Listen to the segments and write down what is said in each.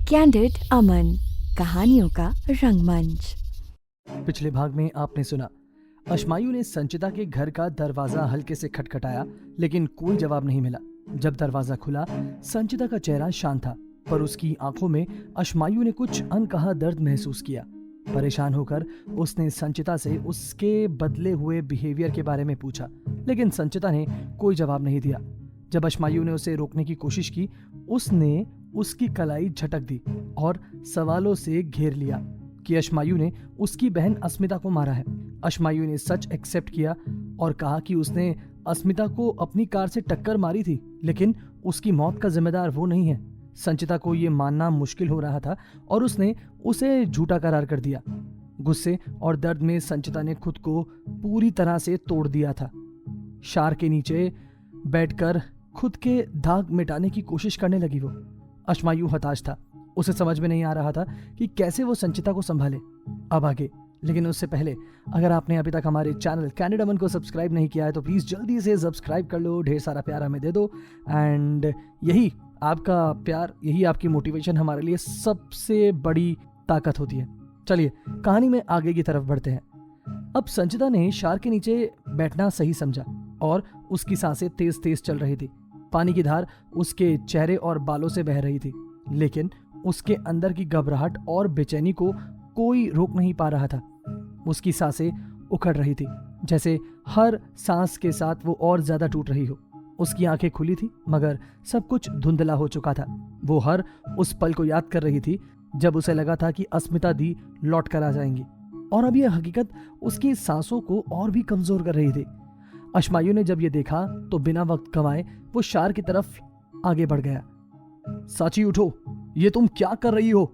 Candid अमन, कहानियों का रंगमंच। पिछले भाग में आपने सुना, अशमायु ने संचिता के घर का दरवाजा हल्के से खटखटाया, लेकिन कोई जवाब नहीं मिला। जब दरवाजा खुला, संचिता का चेहरा शांत था, पर उसकी आंखों में अशमायु ने कुछ अनकहा दर्द महसूस किया। परेशान होकर उसने संचिता से उसके बदले हुए बिहेवियर के बारे में पूछा, लेकिन संचिता ने कोई जवाब नहीं दिया। जब अशमायु ने उसे रोकने की कोशिश की, उसने उसकी कलाई झटक दी और सवालों से घेर लिया कि अशमायु ने उसकी बहन अस्मिता को मारा है। अशमायु ने सच एक्सेप्ट किया और कहा कि उसने अस्मिता को अपनी कार से टक्कर मारी थी, लेकिन उसकी मौत का जिम्मेदार वो नहीं है। संचिता को ये मानना मुश्किल हो रहा था और उसने उसे झूठा करार कर दिया। गुस्से और दर्द में संचिता ने खुद को पूरी तरह से तोड़ दिया था। शार के नीचे बैठकर खुद के दाग मिटाने की कोशिश करने लगी वो। अशमायु हताश था। उसे समझ में नहीं आ रहा था कि कैसे वो संचिता को संभाले। अब आगे, लेकिन उससे पहले अगर आपने अभी तक हमारे चैनल कैंडिड अमन को सब्सक्राइब नहीं किया है तो प्लीज़ जल्दी से सब्सक्राइब कर लो। ढेर सारा प्यार हमें दे दो, एंड यही आपका प्यार, यही आपकी मोटिवेशन हमारे लिए सबसे बड़ी ताकत होती है। चलिए कहानी में आगे की तरफ बढ़ते हैं। अब संचिता ने शार के नीचे बैठना सही समझा और उसकी सांसें तेज तेज चल रही थी। पानी की धार उसके चेहरे और बालों से बह रही थी, लेकिन उसके अंदर की घबराहट और बेचैनी को कोई रोक नहीं पा रहा था। उसकी सांसें उखड़ रही थी, जैसे हर सांस के साथ वो और ज्यादा टूट रही हो। उसकी आंखें खुली थी, मगर सब कुछ धुंधला हो चुका था। वो हर उस पल को याद कर रही थी जब उसे लगा था कि अस्मिता दी लौट कर आ जाएंगी, और अब यह हकीकत उसकी सांसों को और भी कमजोर कर रही थी। अशमायु ने जब ये देखा तो बिना वक्त गंवाए वो शार की तरफ आगे बढ़ गया। साची उठो, ये तुम क्या कर रही हो?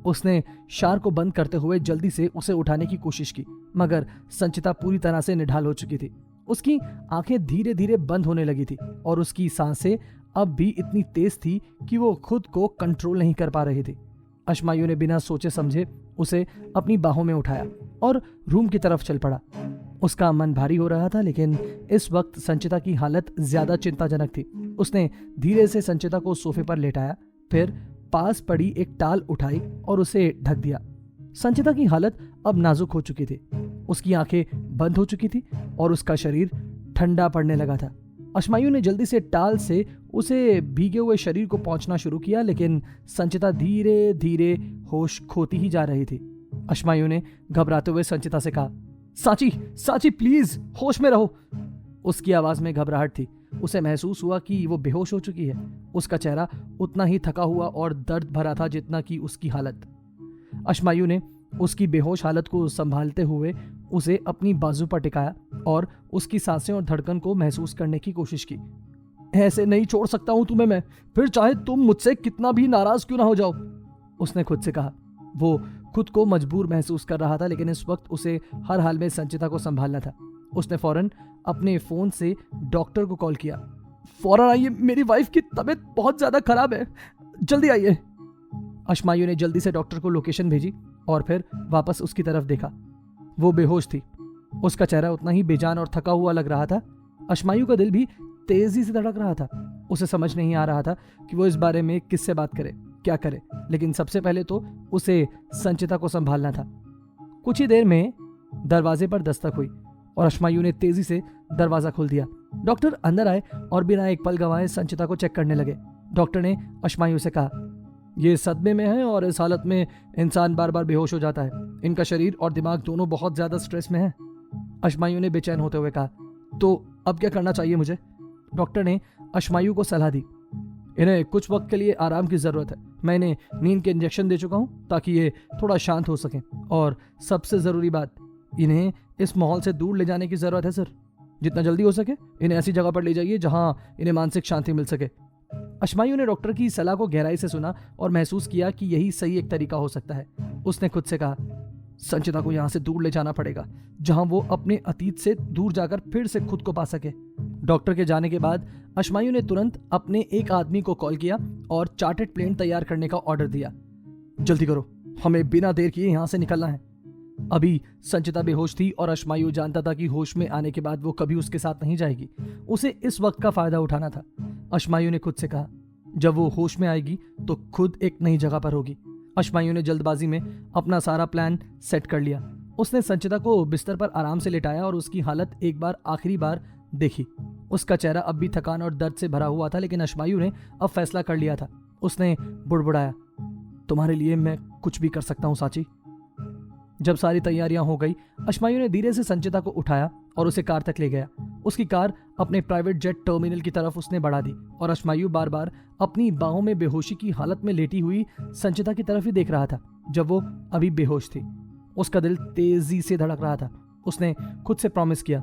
उसने शार को बंद करते हुए जल्दी से उसे उठाने की कोशिश की, मगर संचिता पूरी तरह से निढाल हो चुकी थी। उसकी आंखें धीरे धीरे बंद होने लगी थी और उसकी सांसें अब भी इतनी तेज थी कि वो खुद को कंट्रोल नहीं कर पा रही थी। अशमायु ने बिना सोचे समझे उसे अपनी बाहों में उठाया और रूम की तरफ चल पड़ा। उसका मन भारी हो रहा था, लेकिन इस वक्त संचिता की हालत ज्यादा चिंताजनक थी। उसने धीरे से संचिता को सोफे पर लेटाया, फिर पास पड़ी एक टाल उठाई और उसे ढक दिया। संचिता की हालत अब नाजुक हो चुकी थी। उसकी आंखें बंद हो चुकी थी और उसका शरीर ठंडा पड़ने लगा था। अशमायु ने जल्दी से टाल से उसे भीगे हुए शरीर को पोंछना शुरू किया, लेकिन संचिता धीरे धीरे होश खोती ही जा रही थी। अशमायु ने घबराते हुए संचिता से कहा, साची, साची प्लीज होश में रहो। उसकी आवाज में घबराहट थी। उसे महसूस हुआ कि वो बेहोश हो चुकी है। उसका चेहरा उतना ही थका हुआ और दर्द भरा था जितना कि उसकी हालत। अशमायु ने उसकी बेहोश हालत को संभालते हुए उसे अपनी बाजू पर टिकाया और उसकी सांसें और धड़कन को महसूस करने की कोशिश की। ऐसे नहीं छोड़ सकता हूं तुम्हें मैं, फिर चाहे तुम मुझसे कितना भी नाराज क्यों ना हो जाओ, उसने खुद से कहा। वो खुद को मजबूर महसूस कर रहा था, लेकिन इस वक्त उसे हर हाल में संचिता को संभालना था। उसने फौरन अपने फोन से डॉक्टर को कॉल किया। फौरन आइए, मेरी वाइफ की तबीयत बहुत ज्यादा खराब है, जल्दी आइए। अशमायु ने जल्दी से डॉक्टर को लोकेशन भेजी और फिर वापस उसकी तरफ देखा। वो बेहोश थी। उसका चेहरा उतना ही बेजान और थका हुआ लग रहा था। अशमायु का दिल भी तेजी से धड़क रहा था। उसे समझ नहीं आ रहा था कि वो इस बारे में किससे बात करे, क्या करे, लेकिन सबसे पहले तो उसे संचिता को संभालना था। कुछ ही देर में दरवाजे पर दस्तक हुई और अशमायु ने तेजी से दरवाजा खोल दिया। डॉक्टर अंदर आए और बिना एक पल गंवाए संचिता को चेक करने लगे। डॉक्टर ने अशमायु से कहा, ये सदमे में है और इस हालत में इंसान बार बार बेहोश हो जाता है। इनका शरीर और दिमाग दोनों बहुत ज्यादा स्ट्रेस में है। अशमायु ने बेचैन होते हुए कहा, तो अब क्या करना चाहिए मुझे? डॉक्टर ने अशमायु को सलाह दी, इन्हें कुछ वक्त के लिए आराम की जरूरत है। मैं इन्हें नींद के इंजेक्शन दे चुका हूं ताकि ये थोड़ा शांत हो सकें, और सबसे जरूरी बात, इन्हें इस माहौल से दूर ले जाने की जरूरत है सर। जितना जल्दी हो सके इन्हें ऐसी जगह पर ले जाइए जहां इन्हें मानसिक शांति मिल सके। अशमायु ने डॉक्टर की सलाह को गहराई से सुना और महसूस किया कि यही सही एक तरीका हो सकता है। उसने खुद से कहा, संचिता को यहां से दूर ले जाना पड़ेगा, जहां वो अपने अतीत से दूर जाकर फिर से खुद को पा सके। डॉक्टर के जाने के बाद अशमायु ने तुरंत अपने एक आदमी को कॉल किया और चार्टर्ड प्लेन तैयार करने का ऑर्डर दिया। जल्दी करो, हमें बिना देर किए यहां से निकलना है। अभी संचिता बेहोश थी और अशमायु जानता था कि होश में आने के बाद वो कभी उसके साथ नहीं जाएगी। उसे इस वक्त का फायदा उठाना था। अशमायु ने खुद से कहा, जब वो होश में आएगी तो खुद एक नई जगह पर होगी। अश्मायु ने जल्दबाजी में अपना सारा प्लान सेट कर लिया। उसने संचिता को बिस्तर पर आराम से लिटाया और उसकी हालत एक बार आखिरी बार देखी। उसका चेहरा अब भी थकान और दर्द से भरा हुआ था, लेकिन अश्मायु ने अब फैसला कर लिया था। उसने बुड़बुड़ाया, तुम्हारे लिए मैं कुछ भी कर सकता हूं साची। जब सारी तैयारियां हो गई, अश्मायु ने धीरे से संचिता को उठाया और उसे कार तक ले गया। उसकी कार अपने प्राइवेट जेट टर्मिनल की तरफ उसने बढ़ा दी और अश्मायु बार बार अपनी बाहों में बेहोशी की हालत में लेटी हुई संचिता की तरफ ही देख रहा था जब वो अभी बेहोश थी। उसका दिल तेजी से धड़क रहा था। उसने खुद से प्रॉमिस किया,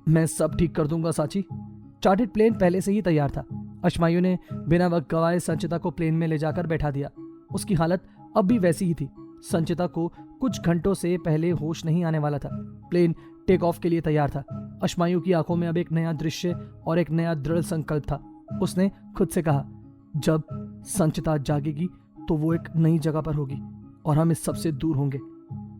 मैं सब ठीक कर दूंगा साची। चार्टर्ड प्लेन पहले से ही तैयार था। अश्मायु ने बिना वक्त गवाए संचिता को प्लेन में ले जाकर बैठा दिया। उसकी हालत अब भी वैसी ही थी। संचिता को कुछ घंटों से पहले होश नहीं आने वाला था। प्लेन टेक ऑफ के लिए तैयार था। अश्मायु की आंखों में अब एक नया दृश्य और एक नया दृढ़ संकल्प था। उसने खुद से कहा, जब संचिता जागेगी तो वो एक नई जगह पर होगी और हम इस सबसे दूर होंगे।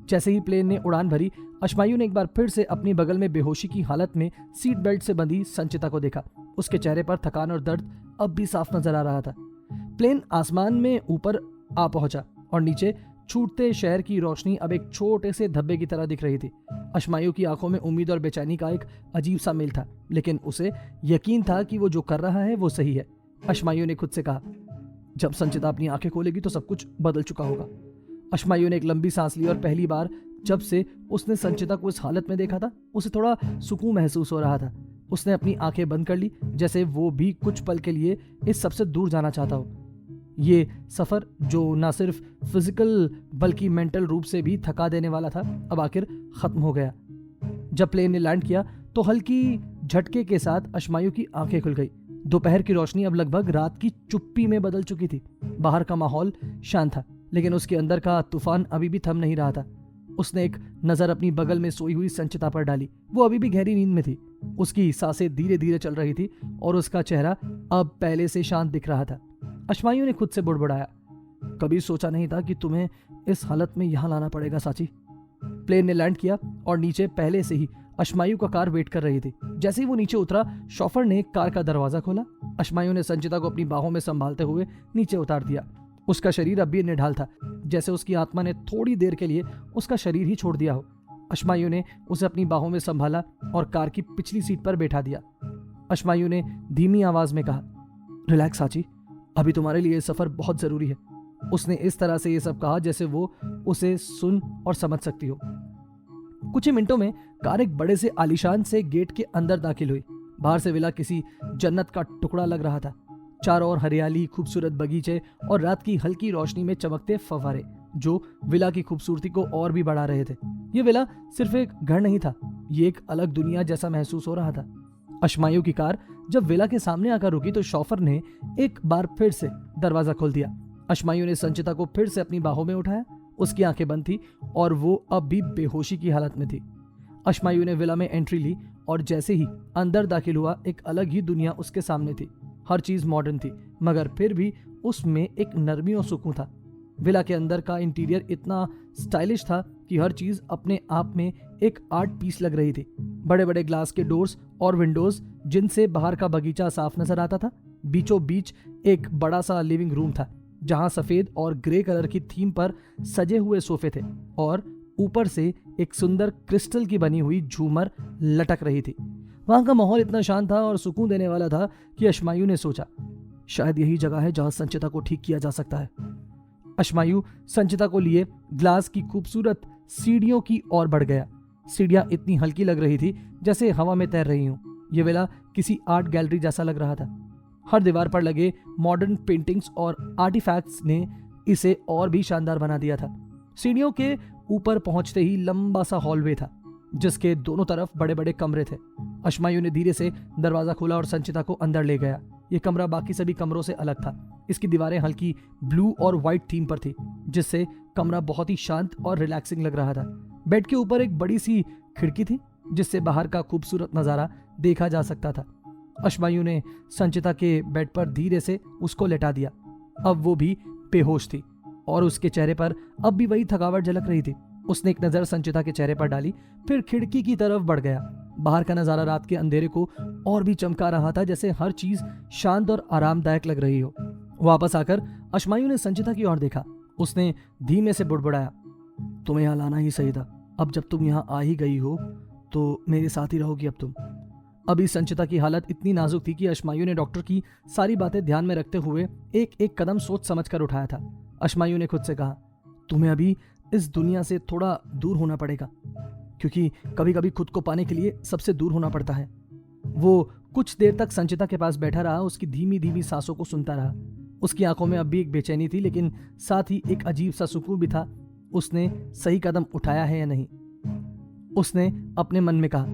जैसे ही प्लेन ने उड़ान भरी, अश्मायु ने एक बार फिर से अपनी बगल में बेहोशी की हालत में सीट बेल्ट से बंधी संचिता को देखा। उसके चेहरे पर थकान और दर्द अब भी साफ नजर आ रहा था। प्लेन आसमान में ऊपर आ पहुंचा और नीचे छूटते शहर की रोशनी अब एक छोटे से धब्बे की तरह दिख रही थी। अश्मायु की आंखों में उम्मीद और बेचैनी का एक अजीब सा मेल था, लेकिन उसे यकीन था कि वो जो कर रहा है वो सही है। अश्मायु ने खुद से कहा, जब संचिता अपनी आंखें खोलेगी तो सब कुछ बदल चुका होगा। अश्मायु ने एक लंबी सांस ली और पहली बार जब से उसने संचिता को इस हालत में देखा था, उसे थोड़ा सुकून महसूस हो रहा था। उसने अपनी आंखें बंद कर ली, जैसे वो भी कुछ पल के लिए इस सबसे दूर जाना चाहता हो। ये सफर जो ना सिर्फ फिजिकल बल्कि मेंटल रूप से भी थका देने वाला था, अब आखिर खत्म हो गया। जब प्लेन ने लैंड किया तो हल्की झटके के साथ अश्मायु की आंखें खुल गई। दोपहर की रोशनी अब लगभग रात की चुप्पी में बदल चुकी थी। बाहर का माहौल शांत था, लेकिन उसके अंदर का तूफान अभी भी थम नहीं रहा था। उसने एक नजर अपनी बगल में सोई हुई संचिता पर डाली। वो अभी भी गहरी नींद में थी। उसकी सांसें धीरे धीरे चल रही थी और उसका चेहरा अब पहले से शांत दिख रहा था। अश्मायु ने खुद से बुड़बुड़ाया, कभी सोचा नहीं था कि तुम्हें इस हालत में यहां लाना पड़ेगा साची। प्लेन ने लैंड किया और नीचे पहले से ही अश्मायु का कार वेट कर रही थी। जैसे ही वो नीचे उतरा, शॉफर ने कार का दरवाजा खोला। अश्मायु ने संचिता को अपनी बाहों में संभालते हुए नीचे उतार दिया। उसका शरीर अब भी निढाल था, जैसे उसकी आत्मा ने थोड़ी देर के लिए उसका शरीर ही छोड़ दिया हो। अश्मायु ने उसे अपनी बाहों में संभाला और कार की पिछली सीट पर बैठा दिया। अश्मायु ने धीमी आवाज में कहा, रिलैक्स साची, अभी तुम्हारे लिए सफर बहुत जरूरी है। उसने इस तरह से ये सब कहा जैसे वो उसे सुन और समझ सकती हो। कुछ ही मिनटों में कार एक बड़े से आलीशान से गेट के अंदर दाखिल हुई। बाहर से विला किसी जन्नत का टुकड़ा लग रहा था। चारों ओर हरियाली, खूबसूरत बगीचे और रात की हल्की रोशनी में चमकते फव्वारे जो विला की खूबसूरती को और भी बढ़ा रहे थे। ये विला सिर्फ एक घर नहीं था, ये एक अलग दुनिया जैसा महसूस हो रहा था। अश्मायु की कार जब विला के सामने आकर रुकी तो शॉफर ने एक बार फिर से दरवाजा खोल दिया। अश्मायु ने संचिता को फिर से अपनी बाहों में उठाया। उसकी आंखें बंद थी और वो अब भी बेहोशी की हालत में थी। अश्मायु ने विला में एंट्री ली और जैसे ही अंदर दाखिल हुआ, एक अलग ही दुनिया उसके सामने थी। हर चीज मॉडर्न थी, मगर फिर भी उसमें एक नरमी और सुकून था। विला के अंदर का इंटीरियर इतना स्टाइलिश था कि हर चीज अपने आप में एक आर्ट पीस लग रही थी। बड़े बड़े ग्लास के डोर्स और विंडोज जिनसे बाहर का बगीचा साफ नजर आता था। बीचों बीच एक बड़ा सा लिविंग रूम था जहां सफेद और ग्रे कलर की थीम पर सजे हुए सोफे थे और ऊपर से एक सुंदर क्रिस्टल की बनी हुई झूमर लटक रही थी। वहां का माहौल इतना शांत था और सुकून देने वाला था कि अश्मायु ने सोचा, शायद यही जगह है जहां संचिता को ठीक किया जा सकता है। अश्मायु संचिता को लिए ग्लास की खूबसूरत सीढ़ियों की ओर बढ़ गया। सीढ़ियां इतनी हल्की लग रही थी जैसे हवा में तैर रही हूं। यह विला किसी आर्ट गैलरी जैसा लग रहा था। हर दीवार पर लगे मॉडर्न पेंटिंग्स और आर्टिफैक्ट्स ने इसे और भी शानदार बना दिया था। सीढ़ियों के ऊपर पहुंचते ही लंबा सा हॉलवे था जिसके दोनों तरफ बड़े बड़े कमरे थे। अश्मायु ने धीरे से दरवाजा खोला और संचिता को अंदर ले गया। यह कमरा बाकी सभी कमरों से अलग था। इसकी दीवारें हल्की ब्लू और व्हाइट थीम पर थी, जिससे कमरा बहुत ही शांत और रिलैक्सिंग लग रहा था। बेड के ऊपर एक बड़ी सी खिड़की थी जिससे बाहर का खूबसूरत नजारा देखा जा सकता था। अश्मायु ने संचिता के बेड पर धीरे से उसको लेटा दिया। अब वो भी बेहोश थी और उसके चेहरे पर अब भी वही थकावट झलक रही थी। उसने एक नजर संचिता के चेहरे पर डाली, फिर खिड़की की तरफ बढ़ गया। बाहर का नजारा रात के अंधेरे को और भी चमका रहा था, जैसे हर चीज शांत और आरामदायक लग रही हो। वापस आकर अश्मायु ने संचिता की ओर देखा। उसने धीमे से बुड़बुड़ाया, तुम्हें यहाँ लाना ही सही था। अब जब तुम यहाँ आ ही गई हो तो मेरे साथ ही रहोगी अब तुम। अभी संचिता की हालत इतनी नाजुक थी कि अश्मायु ने डॉक्टर की सारी बातें ध्यान में रखते हुए एक एक कदम सोच समझ कर उठाया था। अश्मायु ने खुद से कहा, तुम्हें अभी इस दुनिया से थोड़ा दूर होना पड़ेगा, क्योंकि कभी कभी खुद को पाने के लिए सबसे दूर होना पड़ता है। वो कुछ देर तक संचिता के पास बैठा रहा, उसकी धीमी धीमी सांसों को सुनता रहा। उसकी आंखों में अब भी एक बेचैनी थी, लेकिन साथ ही एक अजीब सा सुकून भी था। उसने सही कदम उठाया है या नहीं। उसने अपने मन में कहा,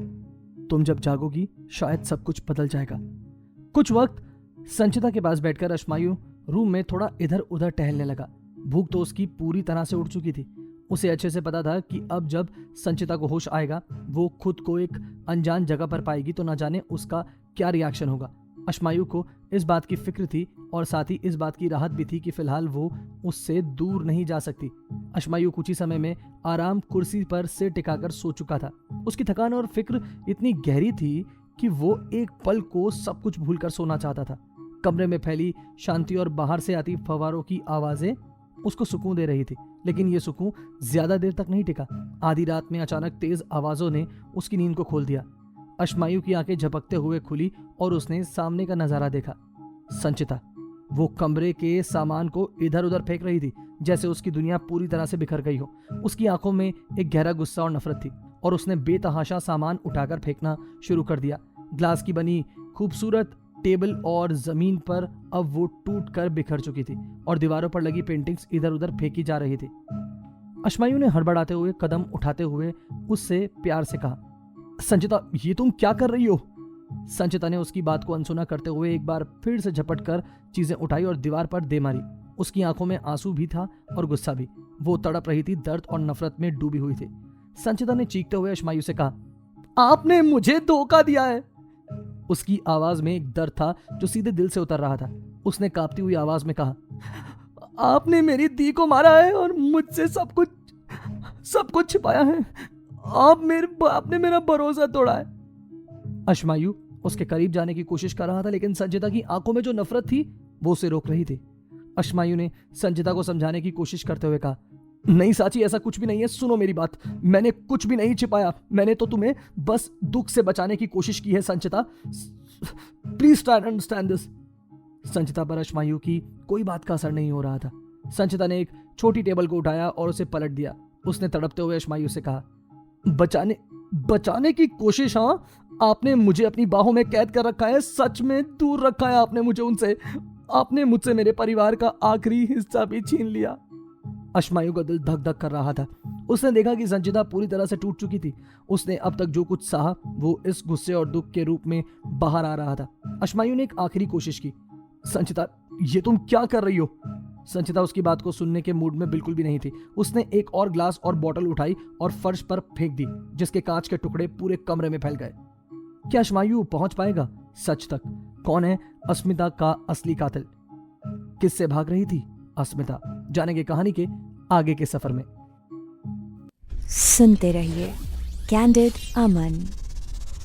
तुम जब जागोगी शायद सब कुछ बदल जाएगा। कुछ वक्त संचिता के पास बैठकर अश्मायु रूम में थोड़ा इधर उधर टहलने लगा। भूख तो उसकी पूरी तरह से उड़ चुकी थी। उसे अच्छे से पता था कि अब जब संचिता को होश आएगा वो खुद को एक अनजान जगह पर पाएगी तो न जाने उसका क्या रिएक्शन होगा। अश्मायु को इस बात की फिक्र थी और साथ ही इस बात की राहत भी थी कि फिलहाल वो उससे दूर नहीं जा सकती। अश्मायु कुछ ही समय में आराम कुर्सी पर सिर टिकाकर सो चुका था। उसकी थकान और फिक्र इतनी गहरी थी कि वो एक पल को सब कुछ भूलकर सोना चाहता था। कमरे में फैली शांति और बाहर से आती फव्वारों की आवाजें उसको सुकून दे रही थी, लेकिन ये सुकून ज्यादा देर तक नहीं टिका। आधी रात में अचानक तेज आवाजों ने उसकी नींद को खोल दिया। अश्मायु की आंखें झपकते हुए खुली और उसने सामने का नजारा देखा। संचिता वो कमरे के सामान को इधर उधर फेंक रही थी, जैसे उसकी दुनिया पूरी तरह से बिखर गई हो। उसकी आंखों में एक गहरा गुस्सा और नफरत थी और उसने बेतहाशा सामान उठाकर फेंकना शुरू कर दिया। ग्लास की बनी खूबसूरत टेबल और जमीन पर अब वो टूट कर बिखर चुकी थी और दीवारों पर लगी पेंटिंग्स इधर उधर फेंकी जा रही थी। अश्मायु ने हड़बड़ाते हुए कदम उठाते हुए उससे प्यार से कहा, संचिता ये तुम क्या कर रही हो? संचिता ने उसकी बात को अनसुना करते हुए एक बार फिर से झपट कर चीजें उठाई और दीवार पर दे मारी। उसकी आंखों में आंसू भी था और गुस्सा भी। वो तड़प रही थी, दर्द और नफरत में डूबी हुई थी। संचिता ने चीखते हुए अश्मायु से कहा, आपने मुझे धोखा दिया है। उसकी आवाज में एक दर्द था जो सीधे दिल से उतर रहा था। उसने कांपती हुई आवाज में कहा, आपने मेरी दी को मारा है और मुझसे सब कुछ छिपाया है। आपने मेरा भरोसा तोड़ा है। अश्मायु उसके करीब जाने की कोशिश कर रहा था, लेकिन संचिता की आंखों में जो नफरत थी वो उसे रोक रही थी। अश्मायु ने संचिता को समझाने की कोशिश करते हुए कहा, नहीं साची, ऐसा कुछ भी नहीं है। सुनो मेरी बात, मैंने कुछ भी नहीं छिपाया। मैंने तो तुम्हें बस दुख से बचाने की कोशिश की है Sanchita. Please try to understand this. Sanchita पर अश्मायु की कोई बात का असर नहीं हो रहा था। संचिता ने एक छोटी टेबल को उठाया और उसे पलट दिया। उसने तड़पते हुए अश्मायु से कहा, बचाने की कोशिश? हाँ, आपने मुझे अपनी बाहों में कैद कर रखा है। सच में दूर रखा है आपने मुझे उनसे। आपने मुझसे मेरे परिवार का आखिरी हिस्सा भी छीन लिया। अश्मायु का दिल धक धक कर रहा था। उसने देखा कि संचिता पूरी तरह से टूट चुकी थी। उसने अब तक जो कुछ सहा वो इस गुस्से और दुख के रूप में बाहर आ रहा था। अश्मायु ने एक आखिरी कोशिश की, संचिता ये तुम क्या कर रही हो? संचिता उसकी बात को सुनने के मूड में बिल्कुल भी नहीं थी। उसने एक और ग्लास और बोतल उठाई और फर्श पर फेंक दी, जिसके कांच के टुकड़े पूरे कमरे में फैल गए। क्या अश्मायु पहुंच पाएगा सच तक? कौन है अस्मिता का असली कातिल? किससे भाग रही थी अस्मिता? जानेंगे कहानी के आगे के सफर में। सुनते रहिए कैंडिड अमन।